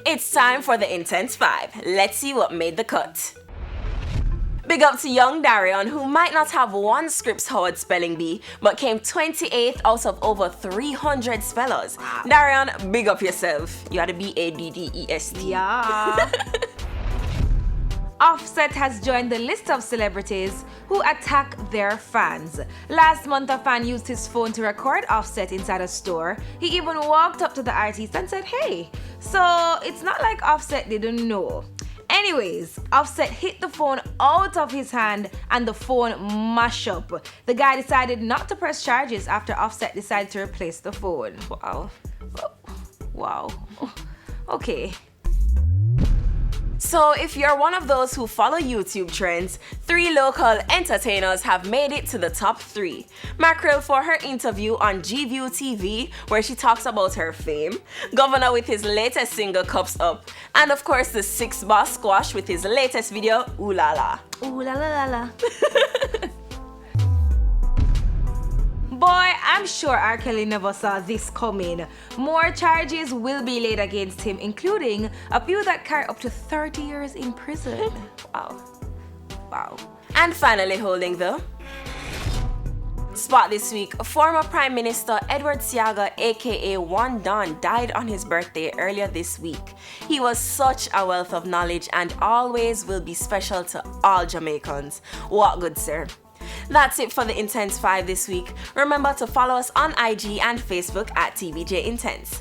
It's time for the Intense 5. Let's see what made the cut. Big up to young Darion, who might not have one Scripps Howard spelling bee, but came 28th out of over 300 spellers. Darion, big up yourself. You had to be ADDEST. Yeah. Offset has joined the list of celebrities who attack their fans. Last month, a fan used his phone to record Offset inside a store. He even walked up to the artist and said, "Hey." So it's not like Offset didn't know. Anyways, Offset hit the phone out of his hand and the phone mashed up. The guy decided not to press charges after Offset decided to replace the phone. Wow. Wow. Okay. So if you're one of those who follow YouTube trends, 3 local entertainers have made it to the top 3. Mackerel for her interview on GView TV, where she talks about her fame, Governor with his latest single Cups Up, and of course the 6 Boss Squash with his latest video Ooh La La. Ooh la la la la. Boy, I'm sure R. Kelly never saw this coming. More charges will be laid against him, including a few that carry up to 30 years in prison. Wow. And finally holding the spot this week, former Prime Minister Edward Seaga, aka One Don, died on his birthday earlier this week. He was such a wealth of knowledge and always will be special to all Jamaicans. What good, sir. That's it for the Intense 5 this week. Remember to follow us on IG and Facebook at TVJ Intense.